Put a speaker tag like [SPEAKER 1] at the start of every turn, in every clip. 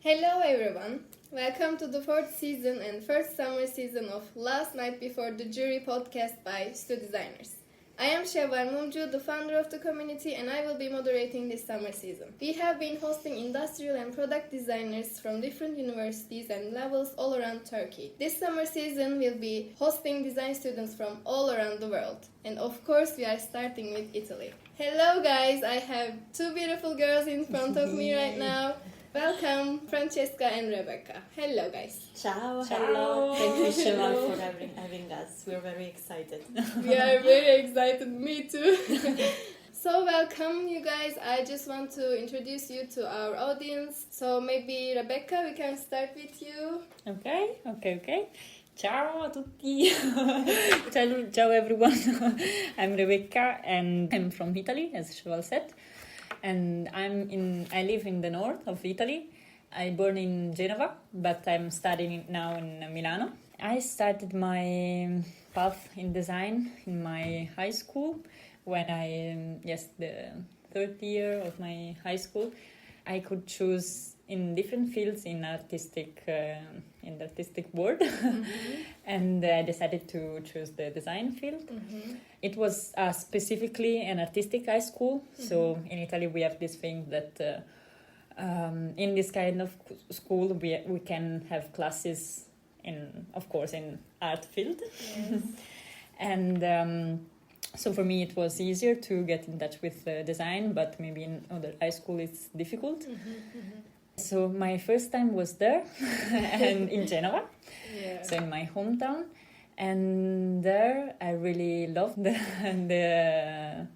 [SPEAKER 1] Hello everyone, welcome to the fourth season and first summer season of Last Night Before the Jury podcast by Stu Designers. I am Şevval Mumcu, the founder of the community, and I will be moderating this summer season. We have been hosting industrial and product designers from different universities and levels all around Turkey. This summer season will be hosting design students from all around the world. And of course, we are starting with Italy. Hello guys, I have two beautiful girls in front of me right now. Welcome, Francesca and Rebecca. Hello, guys.
[SPEAKER 2] Ciao,
[SPEAKER 3] Ciao.
[SPEAKER 2] hello. Thank you, Shemal, for having us. We're very excited.
[SPEAKER 1] We are very excited, me too. So, welcome, you guys. I just want to introduce you to our audience. So, maybe, Rebecca, we can start with you.
[SPEAKER 3] Okay. Ciao a tutti. Ciao everyone. I'm Rebecca and I'm from Italy, as Cheval said. And I live in the north of Italy. I born in Genova, but I'm studying now in Milano. I started my path in design in my high school when the third year of my high school. I could choose in different fields in the artistic world, and I decided to choose the design field. It was specifically an artistic high school, so in Italy we have this thing that in this kind of school we can have classes in art field.
[SPEAKER 1] Yes.
[SPEAKER 3] And so for me it was easier to get in touch with design, but maybe in other high school it's difficult. So my first time was there and in Genova, so in my hometown, and there I really loved the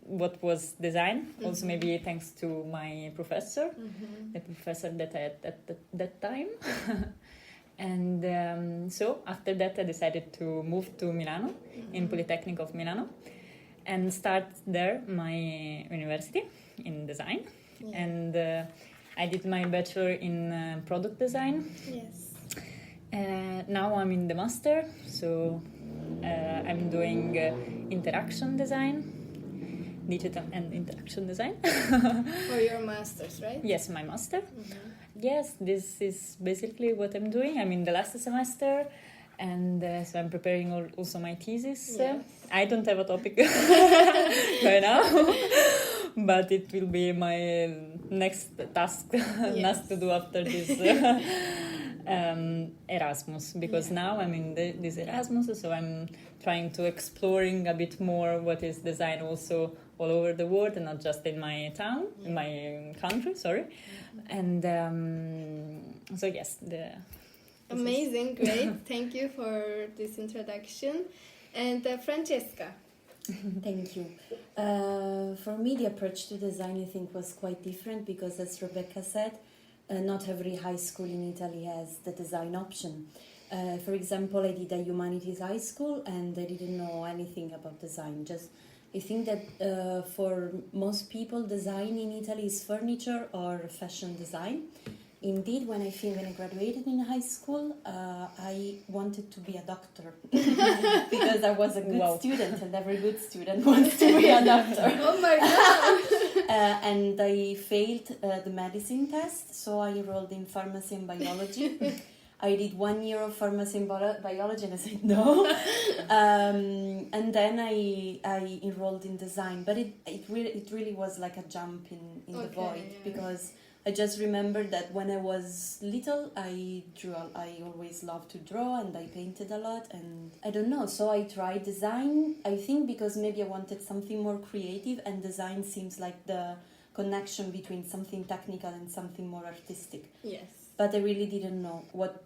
[SPEAKER 3] what was design. Also maybe thanks to my professor, the professor that I had at that time. And so after that I decided to move to Milano, in Polytechnic of Milano, and start there my university in design. And I did my bachelor in product design.
[SPEAKER 1] Yes.
[SPEAKER 3] Now I'm in the master, so I'm doing interaction design, digital and interaction design.
[SPEAKER 1] For your masters, right?
[SPEAKER 3] Yes, my master. Yes, this is basically what I'm doing. I'm in the last semester, and so I'm preparing also my thesis.
[SPEAKER 1] Yes.
[SPEAKER 3] I don't have a topic right now, but it will be my next task to do after this Erasmus, because now I'm in this Erasmus, so I'm trying to exploring a bit more what is design also all over the world and not just in my town, in my country, sorry. And so yes,
[SPEAKER 1] Amazing, great. Thank you for this introduction. And Francesca.
[SPEAKER 2] Thank you. For me, the approach to design, I think, was quite different because, as Rebecca said, not every high school in Italy has the design option. For example, I did a humanities high school and I didn't know anything about design. I think that for most people, design in Italy is furniture or fashion design. Indeed, when I graduated in high school, I wanted to be a doctor because I was a good student, and every good student wants to be a doctor.
[SPEAKER 1] Oh my god!
[SPEAKER 2] And I failed the medicine test, so I enrolled in pharmacy and biology. I did 1 year of pharmacy and biology, and I said no. And then I enrolled in design, but it really was like a jump in the void, because I just remember that when I was little, I drew. I always loved to draw, and I painted a lot, and I don't know. So I tried design, I think, because maybe I wanted something more creative, and design seems like the connection between something technical and something more artistic.
[SPEAKER 1] Yes.
[SPEAKER 2] But I really didn't know what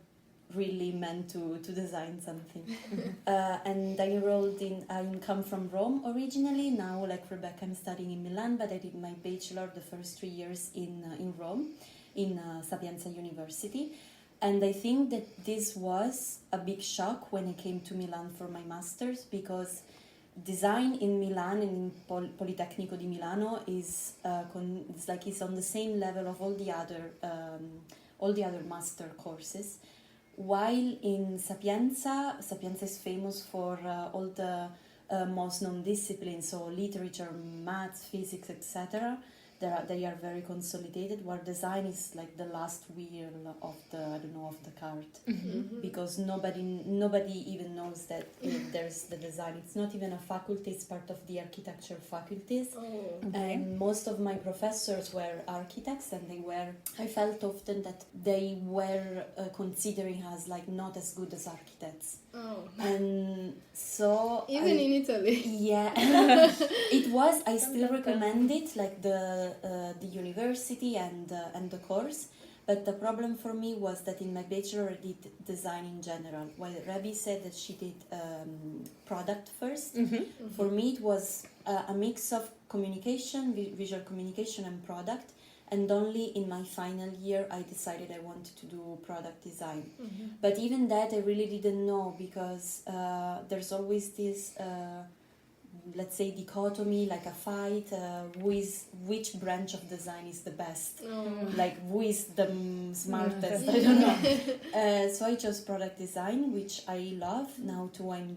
[SPEAKER 2] really meant to design something. And I enrolled I come from Rome originally. Now, like Rebecca, I'm studying in Milan, but I did my bachelor the first 3 years in Rome, in Sapienza University. And I think that this was a big shock when I came to Milan for my master's, because design in Milan and in Politecnico di Milano is it's on the same level of all the other master courses. While in Sapienza is famous for all the most known disciplines, so literature, maths, physics, etc. they are very consolidated, where design is like the last wheel of the cart, because nobody even knows that there's the design. It's not even a faculty, it's part of the architecture faculties. And most of my professors were architects, and I felt often that they were considering us like not as good as architects. And so
[SPEAKER 1] even in Italy.
[SPEAKER 2] Yeah. It was, I still recommend it, like the university and the course, but the problem for me was that in my bachelor I did design in general, while Rabi said that she did product first. For me it was a mix of communication, visual communication and product, and only in my final year I decided I wanted to do product design. But even that I really didn't know, because there's always this let's say dichotomy, like a fight, which branch of design is the best, like who is the smartest, I don't know. So I chose product design, which I love. Now too I'm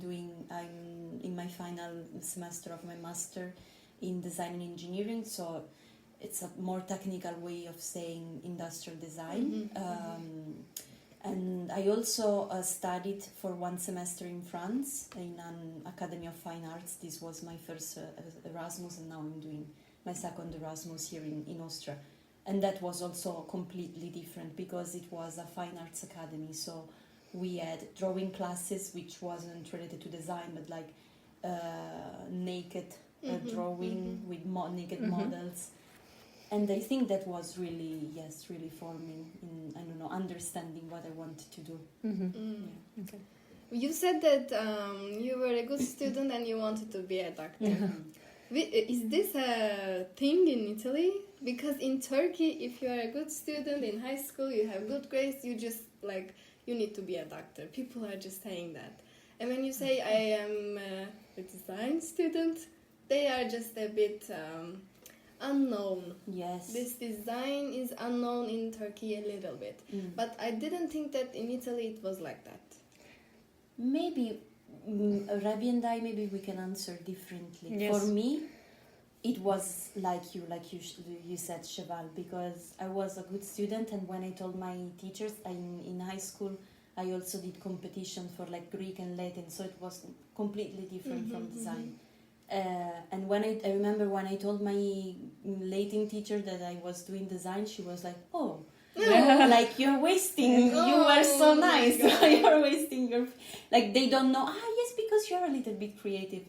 [SPEAKER 2] in my final semester of my master in design and engineering, so it's a more technical way of saying industrial design. And I also studied for 1 semester in France in an Academy of Fine Arts. This was my first Erasmus, and now I'm doing my second Erasmus here in Austria. And that was also completely different, because it was a fine arts academy. So we had drawing classes, which wasn't related to design, but like naked drawing with naked models. And I think that was really forming in, I don't know, understanding what I wanted to do. Yeah.
[SPEAKER 1] Okay. You said that you were a good student and you wanted to be a doctor. Is this a thing in Italy? Because in Turkey, if you are a good student in high school, you have good grades, you just like, you need to be a doctor. People are just saying that. And when you say I am a design student, they are just a bit... unknown.
[SPEAKER 2] Yes.
[SPEAKER 1] This design is unknown in Turkey a little bit. But I didn't think that in Italy it was like that.
[SPEAKER 2] Maybe Rabi and I, maybe we can answer differently.
[SPEAKER 3] Yes.
[SPEAKER 2] For me, it was like you said, Cheval, because I was a good student, and when I told my teachers in high school, I also did competition for like Greek and Latin, so it was completely different from design. And when I remember when I told my Latin teacher that I was doing design, she was like, "Oh, like you're wasting. You were so nice. You're wasting your like they don't know. Yes, because you're a little bit creative."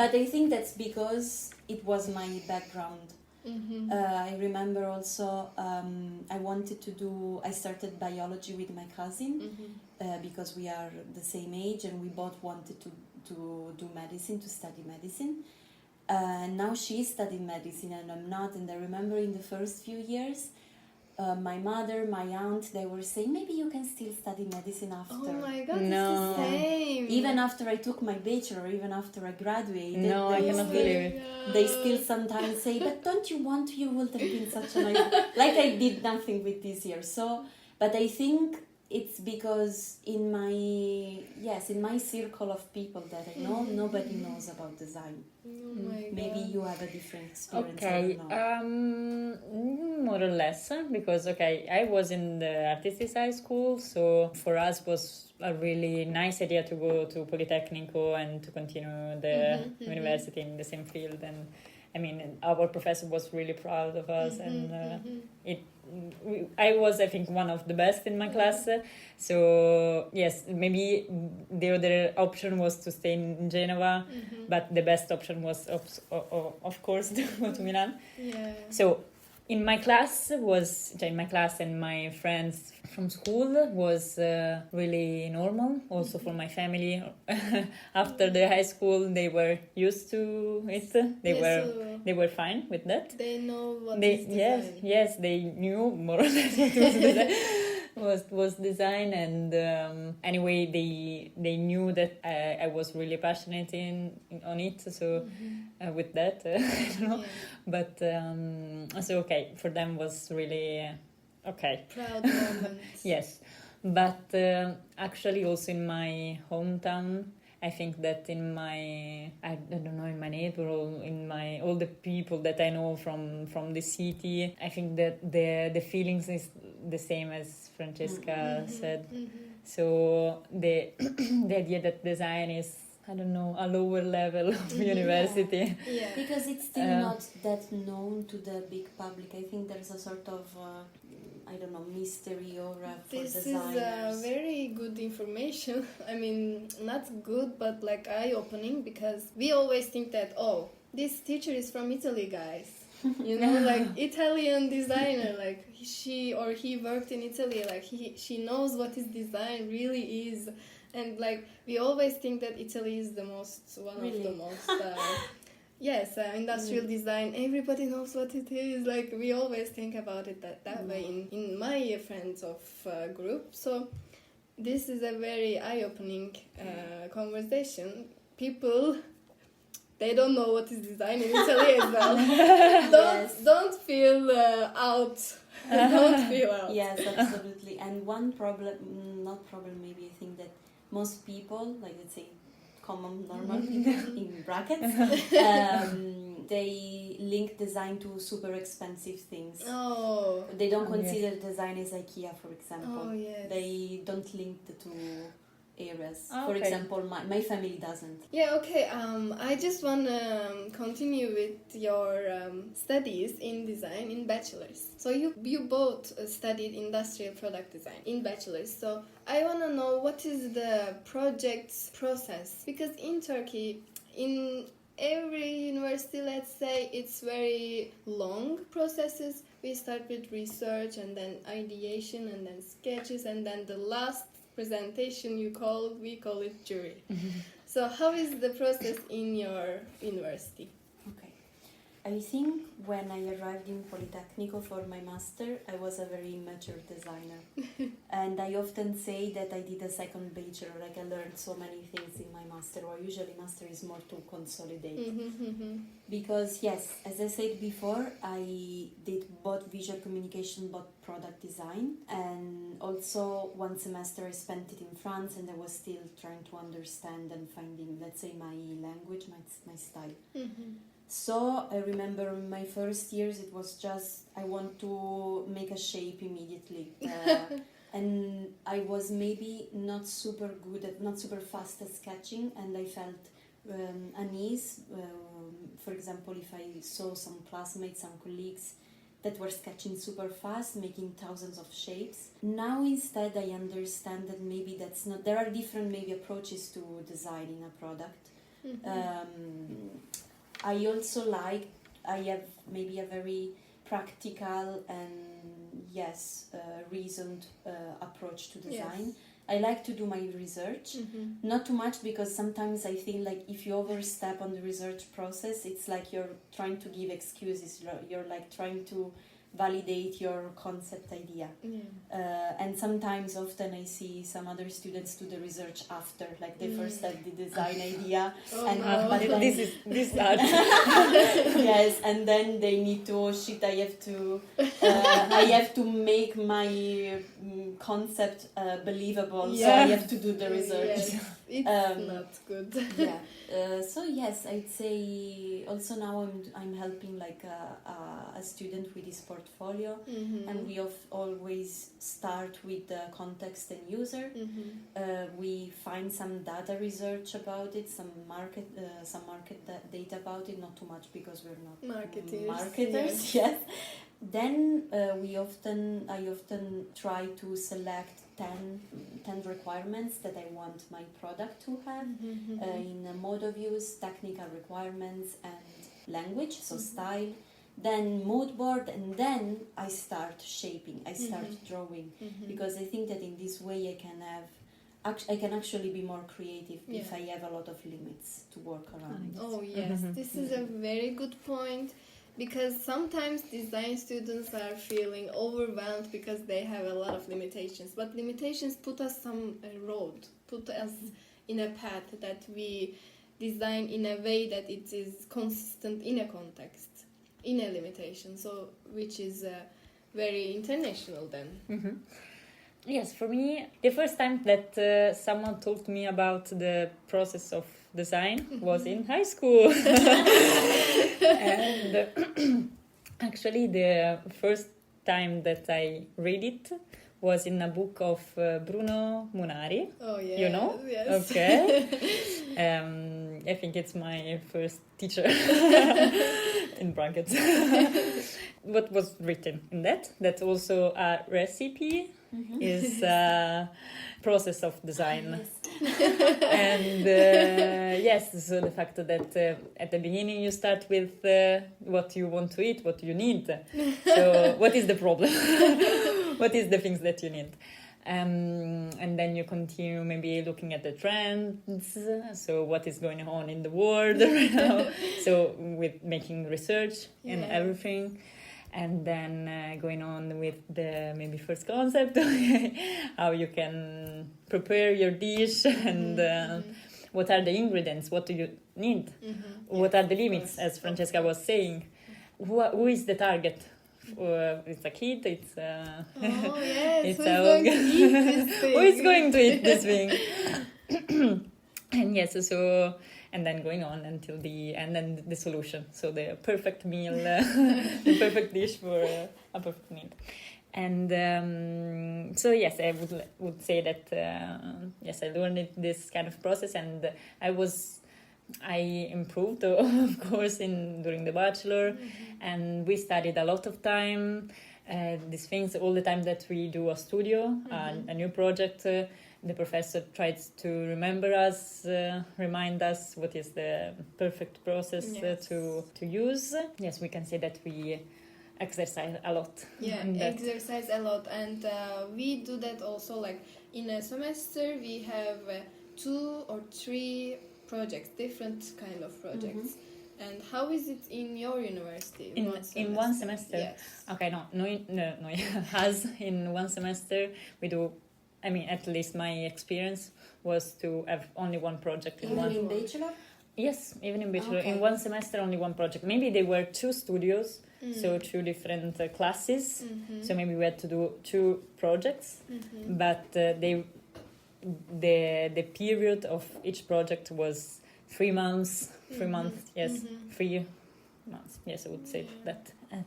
[SPEAKER 2] But I think that's because it was my background. I remember also I started biology with my cousin because we are the same age, and we both wanted to do medicine, to study medicine. Now she's studying medicine and I'm not, and I remember in the first few years my mother, my aunt, they were saying maybe you can still study medicine after.
[SPEAKER 1] Oh my god,
[SPEAKER 3] No.
[SPEAKER 1] it's the same.
[SPEAKER 2] Even after I took my bachelor, even after I graduated,
[SPEAKER 3] No, I cannot believe it.
[SPEAKER 2] they still sometimes say, but don't you want to? You would have been such a nice... Like I did nothing with this year. So, but I think it's because in my circle of people that I know, nobody knows about design.
[SPEAKER 1] Oh my
[SPEAKER 2] Maybe
[SPEAKER 1] god.
[SPEAKER 2] you have a different experience.
[SPEAKER 3] Okay,
[SPEAKER 2] I don't know.
[SPEAKER 3] more or less, because I was in the artistic high school, so for us was a really nice idea to go to Politecnico and to continue the university in the same field. And I mean, our professor was really proud of us, and I was, I think, one of the best in my class. So yes, maybe the other option was to stay in Genova, but the best option was, of course, to go to Milan.
[SPEAKER 1] Yeah.
[SPEAKER 3] So in my class and my friends from school was really normal, also for my family. After the high school, they were used to it. They were fine with that.
[SPEAKER 1] They know what is design.
[SPEAKER 3] Yes, they knew more or less what was design, and anyway, they knew that I was really passionate on it. So with that, I don't know.
[SPEAKER 1] Yeah.
[SPEAKER 3] But so okay, for them was really okay.
[SPEAKER 1] Proud moment.
[SPEAKER 3] Yes, but actually also in my hometown, I think that in my, I don't know, in my neighborhood, in my all the people that I know from the city, I think that the feelings is the same as Francesca said. So the the idea that design is, I don't know, a lower level of university.
[SPEAKER 1] Yeah.
[SPEAKER 2] Because it's still not that known to the big public. I think there's a sort of, I don't know, mystery aura for
[SPEAKER 1] This
[SPEAKER 2] designers.
[SPEAKER 1] is very good information. I mean, not good, but like eye-opening, because we always think that, oh, this teacher is from Italy, guys. You know, like Italian designer, like she or he worked in Italy, like she knows what his design really is. And like we always think that Italy is the most one of the most yes, industrial design. Everybody knows what it is. Like we always think about it that way in my friends of group. So this is a very eye-opening conversation. People, they don't know what is design in Italy as well. Don't feel out. Don't feel out.
[SPEAKER 2] Yes, absolutely. And one problem, maybe I think that most people, like let's say common, normal people in brackets, they link design to super expensive things.
[SPEAKER 1] Oh.
[SPEAKER 2] They don't consider design as IKEA, for example.
[SPEAKER 1] Oh, yes.
[SPEAKER 2] They don't link the two areas.
[SPEAKER 3] Oh,
[SPEAKER 2] for
[SPEAKER 3] okay.
[SPEAKER 2] example, my family doesn't.
[SPEAKER 1] Yeah, okay. I just want to continue with your studies in design in bachelor's. So you both studied industrial product design in bachelor's. So I want to know what is the project's process, because in Turkey, in every university, let's say, it's very long processes. We start with research and then ideation and then sketches and then the last presentation we call it jury. So how is the process in your university?
[SPEAKER 2] Okay. I think when I arrived in Politecnico for my master, I was a very immature designer. And I often say that I did a second bachelor, like I learned so many things in my master, or usually master is more to consolidate. Because yes, as I said before, I did both visual communication, both product design, and also one semester I spent it in France, and I was still trying to understand and finding, let's say, my language, my style. So I remember in my first years it was just I want to make a shape immediately, and I was maybe not super fast at sketching, and I felt unease. For example, if I saw some classmates, some colleagues that were sketching super fast, making thousands of shapes. Now instead I understand that maybe that's not. There are different maybe approaches to designing a product. I also I have maybe a very practical and reasoned approach to design.
[SPEAKER 1] Yes.
[SPEAKER 2] I like to do my research, not too much, because sometimes I feel like if you overstep on the research process, it's like you're trying to give excuses, you're like trying to validate your concept idea. And sometimes often I see some other students do the research after, like they first have the design idea
[SPEAKER 3] But this is hard.
[SPEAKER 2] yes, and then they need to, I have to make my concept believable, so I have to do the research.
[SPEAKER 1] Yes, it's not good.
[SPEAKER 2] So yes, I'd say also now I'm helping like a student with his portfolio, and we always start with the context and user. We find some data research about it, some market data about it, not too much because we're not marketers. Yes. Then I often try to select 10 requirements that I want my product to have in mode of use, technical requirements, and language, so style, then mood board, and then I start shaping, I start drawing, because I think that in this way I can actually be more creative if I have a lot of limits to work around.
[SPEAKER 1] Oh yes, this is a very good point. Because sometimes design students are feeling overwhelmed because they have a lot of limitations. But limitations put us some road, put us in a path that we design in a way that it is consistent in a context, in a limitation. So, which is very international then.
[SPEAKER 3] Yes, for me, the first time that someone told me about the process of design was in high school. And actually, the first time that I read it was in a book of Bruno Munari.
[SPEAKER 1] Oh, yeah.
[SPEAKER 3] You know?
[SPEAKER 1] Yes.
[SPEAKER 3] Okay. I think it's my first teacher in brackets. What was written in that? That's also a recipe is a process of design. And yes, so the fact that at the beginning you start with what you want to eat, what you need. So what is the problem? What is the things that you need? And then you continue maybe looking at the trends, so what is going on in the world right now, so with making research and everything, and then going on with the maybe first concept, how you can prepare your dish, and what are the ingredients, what do you need, what are the limits, as Francesca was saying, who is the target. It's a kid, it's
[SPEAKER 1] oh yes,
[SPEAKER 3] it's
[SPEAKER 1] who's going to eat this thing?
[SPEAKER 3] Who is going to eat this thing? And yes, so and then going on until the and then the solution, so the perfect meal, the perfect dish for a perfect meal. And so yes, I would say that yes, I learned this kind of process, and I improved, of course, during the bachelor, and we studied a lot of time. These things, all the time that we do a studio, a new project, the professor tries to remember us, remind us what is the perfect process to use. Yes, we can say that we exercise a lot.
[SPEAKER 1] Yeah, exercise a lot, and we do that also. Like in a semester, we have 2 or 3 projects, different kind of projects. And how is it in your university?
[SPEAKER 3] In one semester?
[SPEAKER 1] Yes.
[SPEAKER 3] Okay, no. As in one semester, we do. I mean, at least my experience was to have only one project in one.
[SPEAKER 2] Even in bachelor?
[SPEAKER 3] Yes, even in bachelor.
[SPEAKER 2] Okay.
[SPEAKER 3] In one semester, only one project. Maybe they were 2 studios, so 2 different classes. So maybe we had to do 2 projects, but the period of each project was 3 months. 3 months, yes, 3 months. Yes, I would say that. And,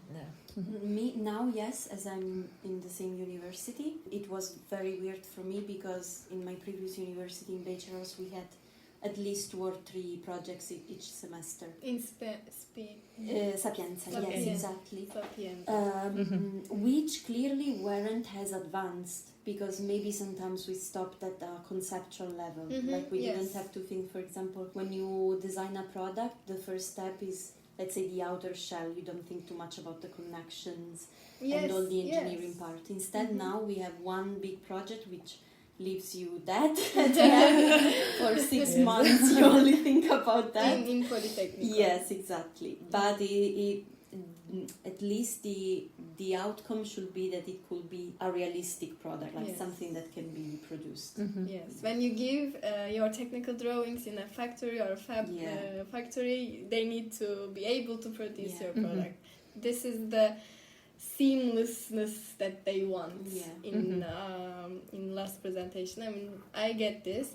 [SPEAKER 2] Me now, yes, as I'm in the same university, it was very weird for me because in my previous university in bachelor's we had at least 2 or 3 projects each semester.
[SPEAKER 1] In
[SPEAKER 2] Sapienza,
[SPEAKER 1] Sapienza.
[SPEAKER 2] yes, exactly.
[SPEAKER 1] Sapienza.
[SPEAKER 2] Which clearly weren't as advanced because maybe sometimes we stopped at a conceptual level. Like we didn't have to think, for example, when you design a product, the first step is, let's say, the outer shell. You don't think too much about the connections and all the engineering part. Instead, now we have one big project which leaves you dead for 6 months. You only think about that.
[SPEAKER 1] In Polytechnic.
[SPEAKER 2] Yes, exactly. But at least the outcome should be that it could be a realistic product, like something that can be produced.
[SPEAKER 1] Yes, when you give your technical drawings in a factory or a factory, they need to be able to produce your product. This is the seamlessness that they want in last presentation. I mean, I get this,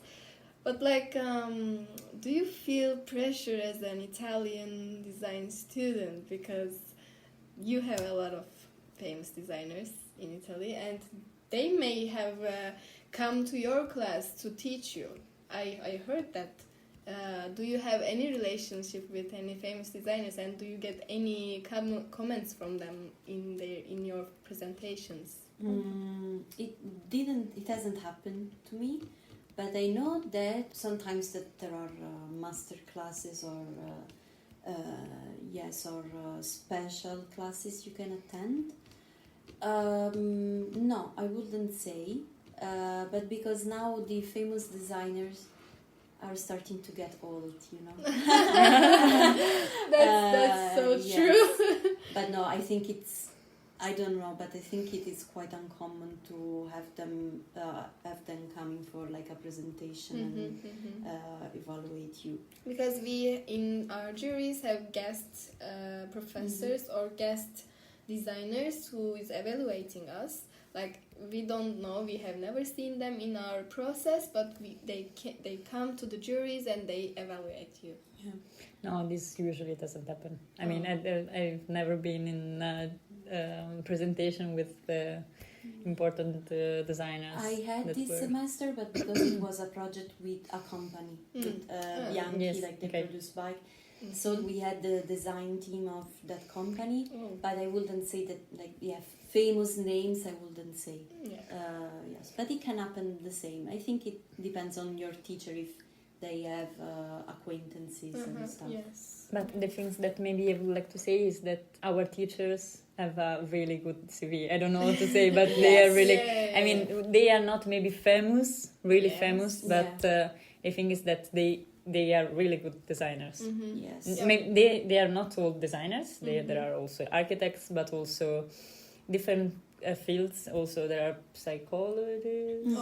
[SPEAKER 1] but like, do you feel pressure as an Italian design student, because you have a lot of famous designers in Italy and they may have come to your class to teach you? I heard that. Do you have any relationship with any famous designers, and do you get any comments from them in your presentations?
[SPEAKER 2] It hasn't happened to me, but I know that sometimes that there are master classes or special classes you can attend. No, I wouldn't say, but because now the famous designers are starting to get old, you know.
[SPEAKER 1] That's so true.
[SPEAKER 2] But no, I think I don't know, but I think it is quite uncommon to have them coming for like a presentation and evaluate you.
[SPEAKER 1] Because we in our juries have guest professors or guest designers who is evaluating us. Like, we don't know, we have never seen them in our process, but they come to the juries and they evaluate you.
[SPEAKER 2] Yeah.
[SPEAKER 3] No, this usually doesn't happen. I mean, I've never been in a presentation with important designers.
[SPEAKER 2] I had this semester, but because it was a project with a company, with Yankee,
[SPEAKER 3] Yes,
[SPEAKER 2] like they
[SPEAKER 3] okay.
[SPEAKER 2] produce bike. So we had the design team of that company, but I wouldn't say that, like, famous names, I wouldn't say. Yes, but it can happen the same. I think it depends on your teacher if they have acquaintances and stuff.
[SPEAKER 1] Yes.
[SPEAKER 3] But the things that maybe I would like to say is that our teachers have a really good CV. I don't know what to say, but they are really... I mean, they are not maybe famous, really famous, but the thing is that they are really good designers.
[SPEAKER 2] Yes.
[SPEAKER 3] Maybe they are not all designers. There are also architects, but also different fields. Also, there are psychologists.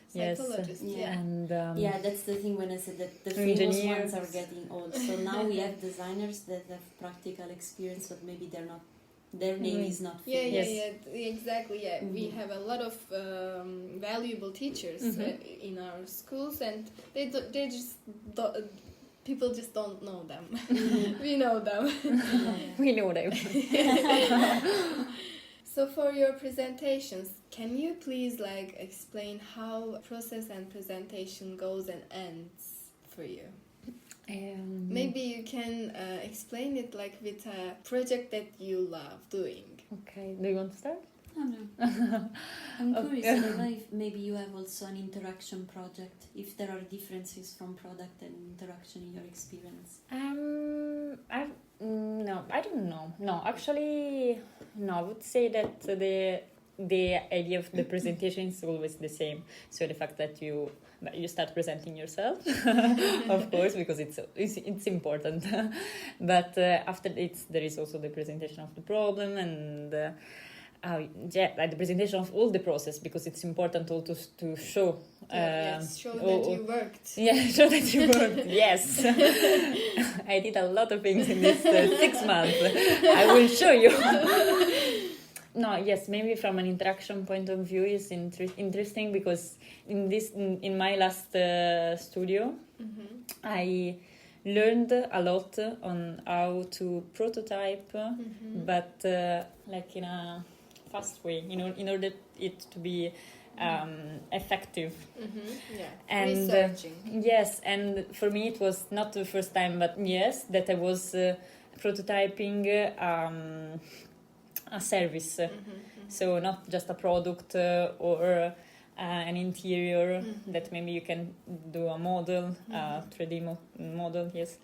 [SPEAKER 1] Psychologists.
[SPEAKER 3] And
[SPEAKER 2] that's the thing when I said that the famous
[SPEAKER 3] engineers.
[SPEAKER 2] ones are getting old. So now we have designers that have practical experience, but maybe they're not. Their name is not famous.
[SPEAKER 1] Exactly. We have a lot of valuable teachers in our schools, and they just people just don't know them. We know them.
[SPEAKER 3] we know them.
[SPEAKER 1] So for your presentations, can you please explain how process and presentation goes and ends for you? Maybe you can explain it with a project that you love doing.
[SPEAKER 3] Okay, do you want to start?
[SPEAKER 2] Oh, no. I'm curious, I don't know if maybe you have also an interaction project, if there are differences from product and interaction in your experience.
[SPEAKER 3] No, I don't know. No, actually, no, I would say that the idea of the presentation is always the same. So the fact that you start presenting yourself, of course, because it's important. But after it, there is also the presentation of the problem and the presentation of all the process, because it's important also to show.
[SPEAKER 1] Show that you worked.
[SPEAKER 3] Yeah, show that you worked. Yes, I did a lot of things in this 6 months. I will show you. No, yes, maybe from an interaction point of view is interesting, because in my last studio, I learned a lot on how to prototype, but in a fast way, in order it to be effective. And
[SPEAKER 1] researching.
[SPEAKER 3] Yes, and for me it was not the first time, but yes, that I was prototyping a service. So not just a product or an interior that maybe you can do a model, 3D model, yes.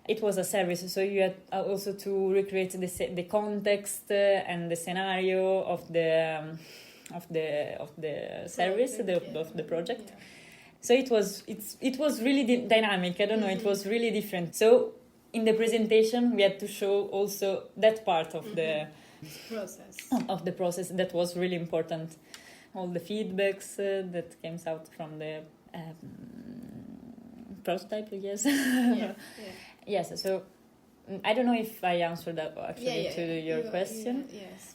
[SPEAKER 3] It was a service, so you had also to recreate the context and the scenario of the service, of the project. So it was really dynamic. I don't know, it was really different. So in the presentation we had to show also that part of the process that was really important. All the feedbacks that came out from the prototype, yes. Yes, so I don't know if I answered that actually to your question.
[SPEAKER 1] Yes.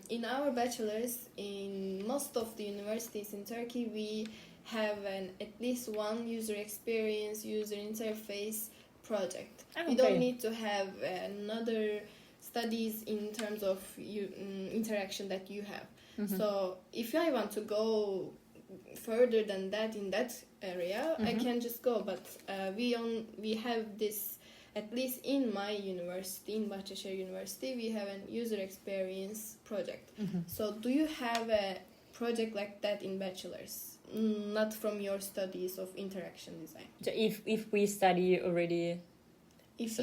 [SPEAKER 1] In our bachelors, in most of the universities in Turkey, we have at least one user experience, user interface project. We don't need to have another studies in terms of interaction that you have. So if I want to go further than that in that area, I can just go. But we have this, at least in my university, in Bahçeşehir University, we have a user experience project. So do you have a project like that in bachelor's? Not from your studies of interaction design.
[SPEAKER 3] So if we study already.
[SPEAKER 1] If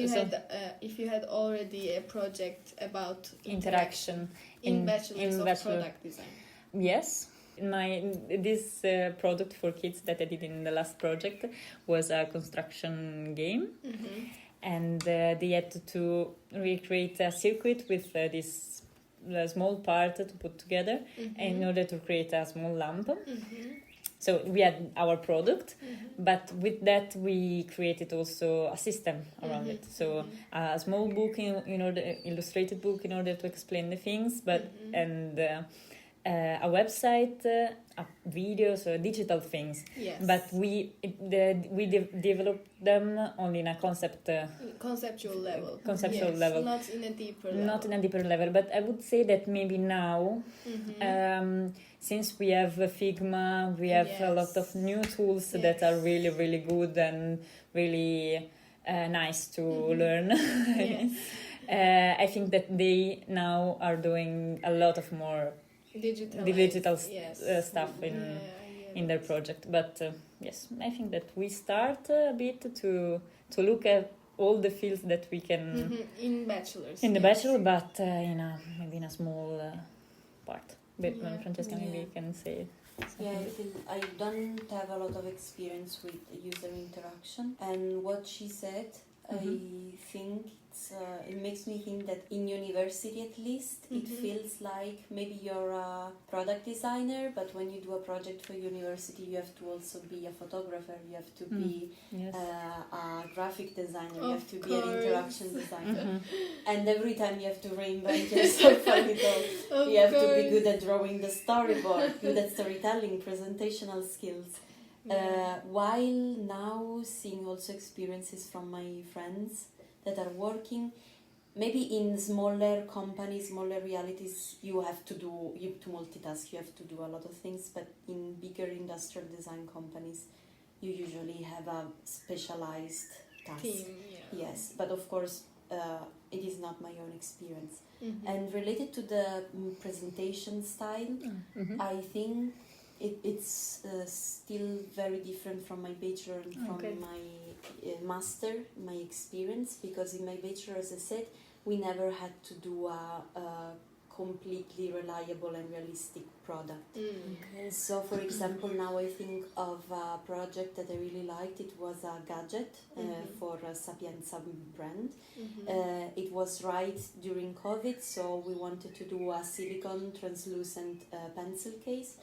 [SPEAKER 1] you had already a project about interaction in bachelor's of product design.
[SPEAKER 3] Yes. This product for kids that I did in the last project was a construction game, and they had to recreate a circuit with this small part to put together in order to create a small lamp. So we had our product, but with that we created also a system around it. So a small book in order, illustrated book in order to explain the things, and a website, a video, so digital things.
[SPEAKER 1] Yes.
[SPEAKER 3] But we developed them only in a
[SPEAKER 1] conceptual level.
[SPEAKER 3] Conceptual level.
[SPEAKER 1] Not in a deeper level.
[SPEAKER 3] Not in a deeper level, but I would say that maybe now, since we have Figma, we have a lot of new tools that are really, really good and really nice to learn.
[SPEAKER 1] Yes.
[SPEAKER 3] I think that they now are doing a lot of more digital stuff in their project. But yes, I think that we start a bit to look at all the fields that we can
[SPEAKER 1] in bachelor's.
[SPEAKER 3] In the bachelor, but maybe in a small part. But Francesca, maybe you can say.
[SPEAKER 2] Yeah, I don't have a lot of experience with user interaction, and what she said, I think it makes me think that in university at least it feels like maybe you're a product designer, but when you do a project for university you have to also be a photographer, you have to be a graphic designer, you have to be an interaction designer, and every time you have to reinvent yourself a little. You have to be good at drawing the storyboard, good at storytelling, presentational skills. While now seeing also experiences from my friends that are working, maybe in smaller companies, smaller realities, you have to multitask, you have to do a lot of things, but in bigger industrial design companies, you usually have a specialized task.
[SPEAKER 1] Team,
[SPEAKER 2] Yes, but of course, it is not my own experience. And related to the presentation style, I think it's still very different from my bachelor and from my master, my experience, because in my bachelor, as I said, we never had to do a completely reliable and realistic product. So, for example, now I think of a project that I really liked. It was a gadget for a Sapienza brand. It was right during COVID, so we wanted to do a silicone translucent pencil case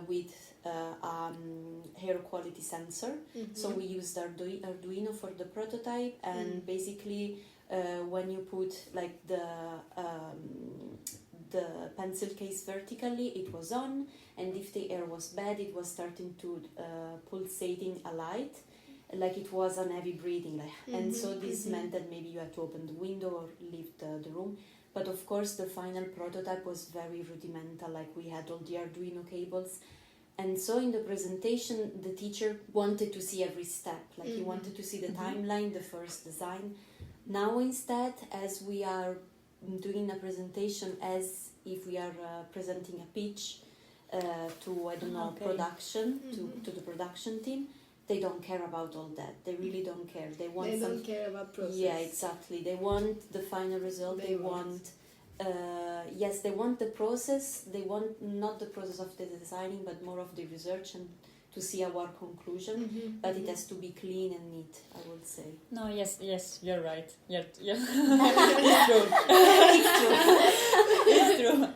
[SPEAKER 2] with hair quality sensor. So we used Arduino for the prototype, and basically when you put like the pencil case vertically, it was on, and if the air was bad, it was starting to pulsating a light, like it was on heavy breathing, and so this meant that maybe you had to open the window or leave the room. But of course the final prototype was very rudimental, like we had all the Arduino cables, and so in the presentation the teacher wanted to see every step, like he wanted to see the timeline, the first design. Now instead, as we are doing a presentation as if we are presenting a pitch to, I don't know, production, to the production team, they don't care about all that. They really don't care. They
[SPEAKER 1] don't care about process.
[SPEAKER 2] Yeah, exactly. They want the final result. They want they want the process. They want not the process of the designing, but more of the research and to see our conclusion. But it has to be clean and neat, I would say.
[SPEAKER 3] No, yes, you're right. It's true. It's true.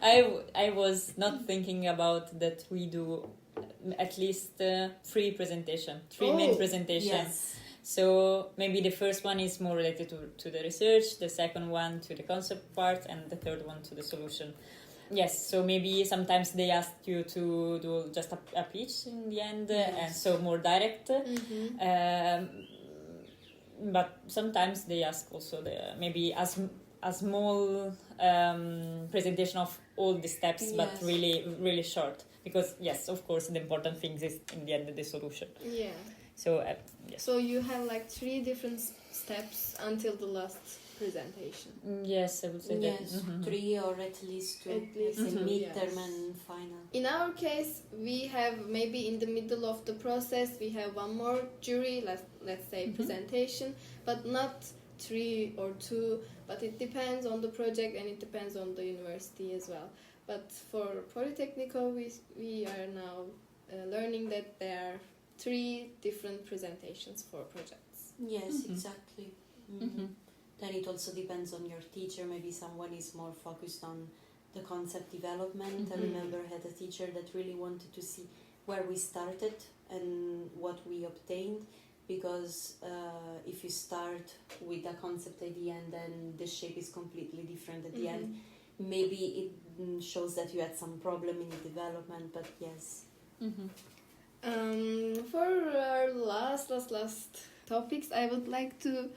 [SPEAKER 3] I was not thinking about that we do at least three main presentations.
[SPEAKER 2] Yes.
[SPEAKER 3] So maybe the first one is more related to the research, the second one to the concept part, and the third one to the solution. Yes, so maybe sometimes they ask you to do just a pitch in the end, and so more direct. But sometimes they ask also maybe a small presentation of all the steps, but really, really short. Because yes, of course, the important thing is in the end the solution.
[SPEAKER 1] Yeah.
[SPEAKER 3] So yes.
[SPEAKER 1] So you have like 3 different steps until the last presentation.
[SPEAKER 3] Yes, I would say that.
[SPEAKER 2] 3 or at least 2.
[SPEAKER 1] At least
[SPEAKER 2] midterm and final.
[SPEAKER 1] In our case, we have maybe in the middle of the process, we have one more jury, let's say presentation, but not 3 or 2, but it depends on the project and it depends on the university as well. But for Polytechnico, we are now learning that there are 3 different presentations for projects.
[SPEAKER 2] Yes, exactly. Then it also depends on your teacher. Maybe someone is more focused on the concept development. I remember I had a teacher that really wanted to see where we started and what we obtained, because if you start with a concept idea and then the shape is completely different at the end, maybe it shows that you had some problem in the development, but yes.
[SPEAKER 1] For our last topics, I would like to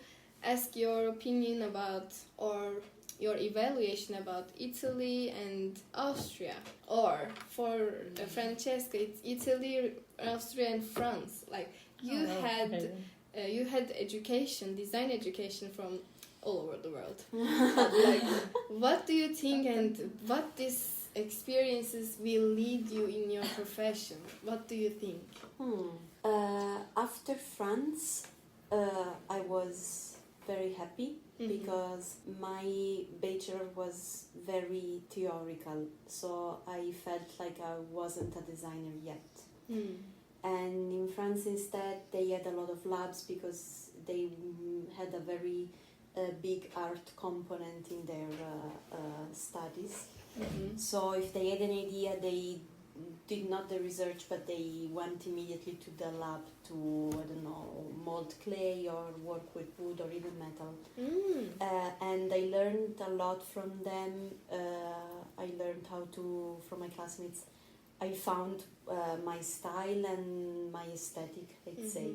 [SPEAKER 1] ask your opinion about, or your evaluation about, Italy and Austria. Or for Francesca, it's Italy, Austria and France. Like, you had education, design education from all over the world. Like, what do you think, and what these experiences will lead you in your profession? What do you think?
[SPEAKER 2] After France, I was very happy because my bachelor was very theoretical, so I felt like I wasn't a designer yet. And in France instead they had a lot of labs because they had a very big art component in their studies. So if they had an idea, they did not the research, but they went immediately to the lab to, I don't know, mold clay or work with wood or even metal. And I learned a lot from them. I learned how to, from my classmates, I found my style and my aesthetic, let's say.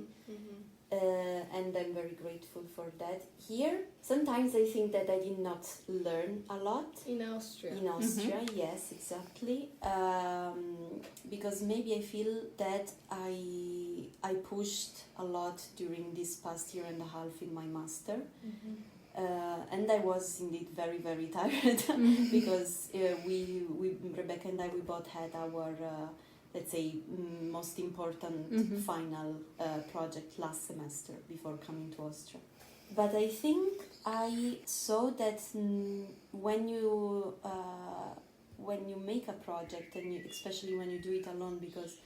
[SPEAKER 2] And I'm very grateful for that. Here, sometimes I think that I did not learn a lot.
[SPEAKER 1] In Austria.
[SPEAKER 2] In Austria, yes, exactly. Because maybe I feel that I pushed a lot during this past year and a half in my master. And I was indeed very, very tired because we Rebecca and I, we both had our let's say most important final project last semester before coming to Austria. But I think I saw that when you make a project, and especially when you do it alone, because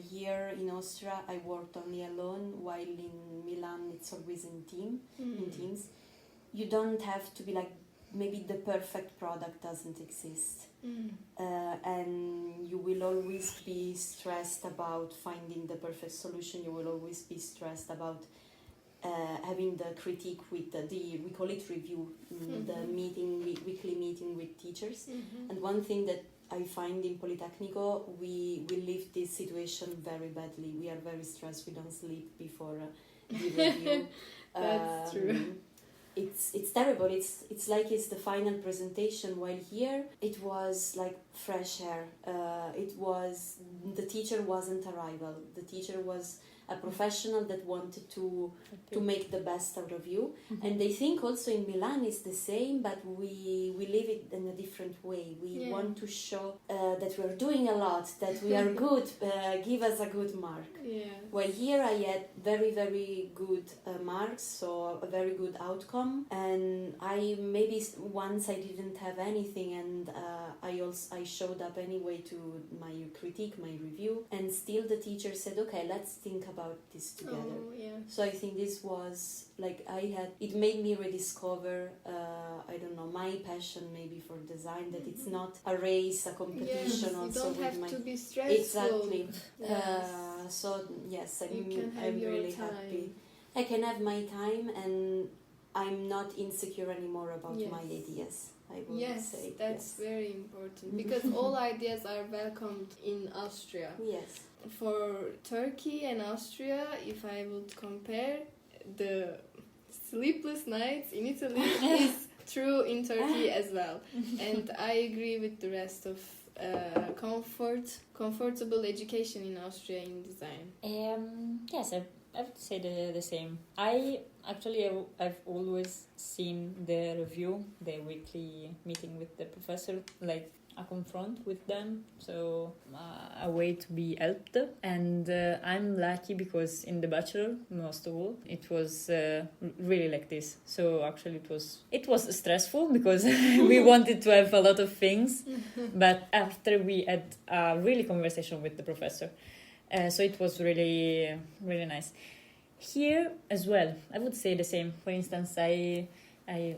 [SPEAKER 2] here in Austria I worked only alone, while in Milan it's always in teams. You don't have to be like, maybe the perfect product doesn't exist. And you will always be stressed about finding the perfect solution. You will always be stressed about having the critique with we call it review, the weekly meeting with teachers. And one thing that I find in Politecnico, we live this situation very badly. We are very stressed. We don't sleep before the review.
[SPEAKER 1] That's true.
[SPEAKER 2] It's terrible. It's like it's the final presentation, while here it was like fresh air. The teacher wasn't a rival. The teacher was a professional that wanted to make the best out of you. And I think also in Milan it's the same, but we live it in a different way. We want to show that we are doing a lot, that we are good, give us a good mark. While here I had very, very good marks, so a very good outcome. And I maybe once I didn't have anything, and I showed up anyway to my critique, my review, and still the teacher said, okay, let's think about this together. So I think this was like, it made me rediscover I don't know, my passion maybe for design, that it's not a race, a competition.
[SPEAKER 1] You
[SPEAKER 2] also
[SPEAKER 1] don't
[SPEAKER 2] with
[SPEAKER 1] have
[SPEAKER 2] my
[SPEAKER 1] to be stressful.
[SPEAKER 2] Exactly. So yes, I'm really happy. I can have my time, and I'm not insecure anymore about my ideas. I would say.
[SPEAKER 1] That's very important, because all ideas are welcomed in Austria.
[SPEAKER 2] Yes.
[SPEAKER 1] For Turkey and Austria, if I would compare, the sleepless nights in Italy is true in Turkey as well. And I agree with the rest of comfortable education in Austria in design.
[SPEAKER 3] Yes, I would say the same. I've always seen the review, the weekly meeting with the professor, like a confront with them, so a way to be helped. And I'm lucky because in the bachelor, most of all, it was really like this. So actually it was stressful because we wanted to have a lot of things, but after we had a really conversation with the professor, so it was really, really nice. Here as well, I would say the same. For instance, I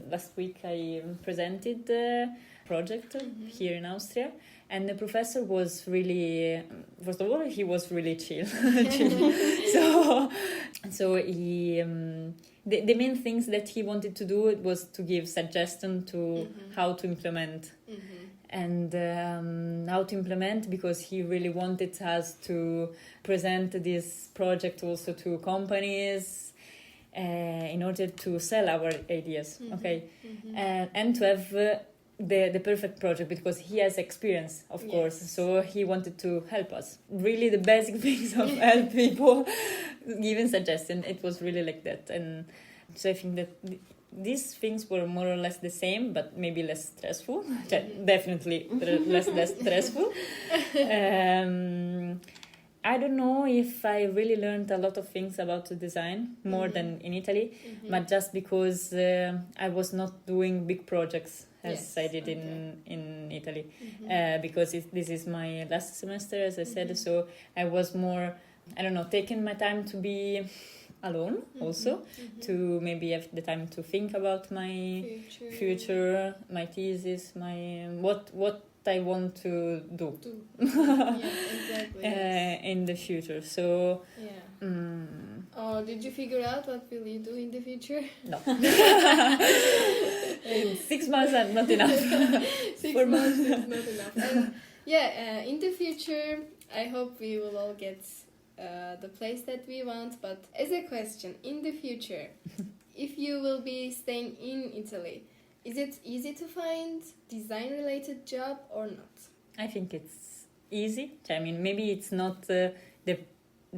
[SPEAKER 3] last week I presented project here in Austria. And the professor was really, first of all, he was really chill. So he, the main things that he wanted to do was to give suggestion to how to implement. And how to implement, because he really wanted us to present this project also to companies in order to sell our ideas, and to have the perfect project, because he has experience, of course, so he wanted to help us. Really the basic things of help people, giving suggestion, it was really like that. And so I think that these things were more or less the same, but maybe less stressful. Definitely less stressful. I don't know if I really learned a lot of things about the design, more than in Italy, but just because I was not doing big projects as I did in Italy, because this is my last semester, as I said, so I was more, I don't know, taking my time to be alone also, to maybe have the time to think about my future, my thesis, my what I want to do in the future. So
[SPEAKER 1] oh, did you figure out what will you do in the future?
[SPEAKER 3] No. 6 months are not enough.
[SPEAKER 1] 6 months is not enough. And in the future, I hope we will all get the place that we want. But as a question, in the future, if you will be staying in Italy, is it easy to find design-related job or not?
[SPEAKER 3] I think it's easy. I mean, maybe it's not the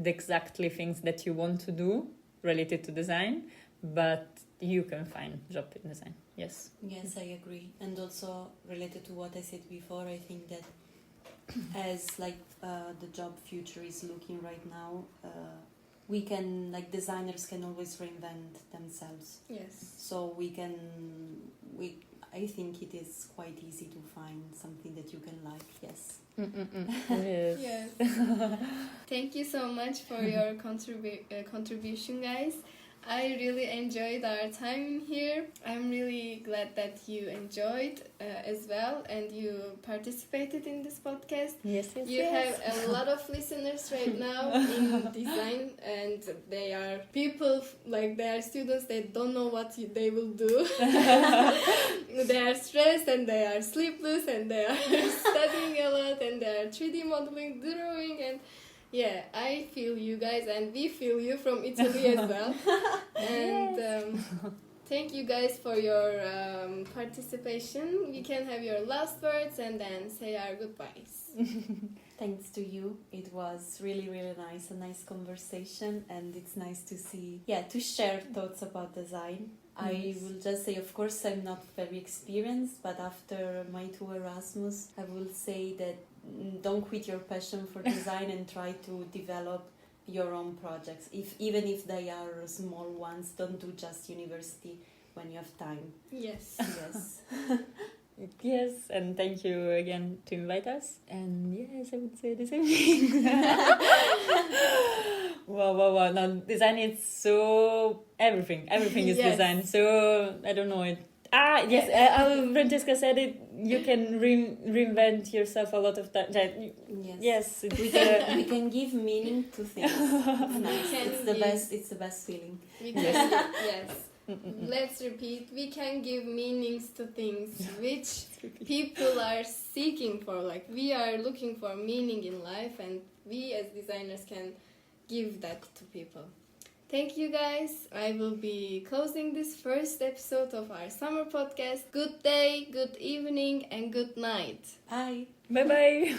[SPEAKER 3] exactly things that you want to do related to design, but you can find job in design. Yes.
[SPEAKER 2] Yes, I agree. And also related to what I said before, I think that as the job future is looking right now, we can, designers can always reinvent themselves.
[SPEAKER 1] Yes.
[SPEAKER 2] So I think it is quite easy to find something that you can like. Yes.
[SPEAKER 3] Yes.
[SPEAKER 1] Yes. Thank you so much for your contribution, guys. I really enjoyed our time here. I'm really glad that you enjoyed as well, and you participated in this podcast.
[SPEAKER 3] Yes.
[SPEAKER 1] You have a lot of listeners right now in design, and they are people, they are students, they don't know what they will do. They are stressed, and they are sleepless, and they are studying a lot, and they are 3D modeling, drawing, and yeah, I feel you guys, and we feel you from Italy as well. And thank you guys for your participation. You can have your last words and then say our goodbyes.
[SPEAKER 2] Thanks to you. It was really, really nice, a nice conversation, and it's nice to see, to share thoughts about design. I will just say, of course, I'm not very experienced, but after my 2 Erasmus, I will say that don't quit your passion for design and try to develop your own projects. Even if they are small ones, don't do just university when you have time.
[SPEAKER 1] Yes.
[SPEAKER 2] Yes.
[SPEAKER 3] Yes, and thank you again to invite us. And yes, I would say the same thing. Wow. Now, design is so everything is design. So I don't know it. Yes, Francesca said it. You can reinvent yourself a lot of times. Yes,
[SPEAKER 2] we can give meaning to things. It's nice. It's the best feeling.
[SPEAKER 1] Yes. Let's repeat. We can give meanings to things which people are seeking for. We are looking for meaning in life, and we as designers can give that to people. Thank you guys. I will be closing this first episode of our summer podcast. Good day, good evening, and good night.
[SPEAKER 2] Bye.
[SPEAKER 3] Bye.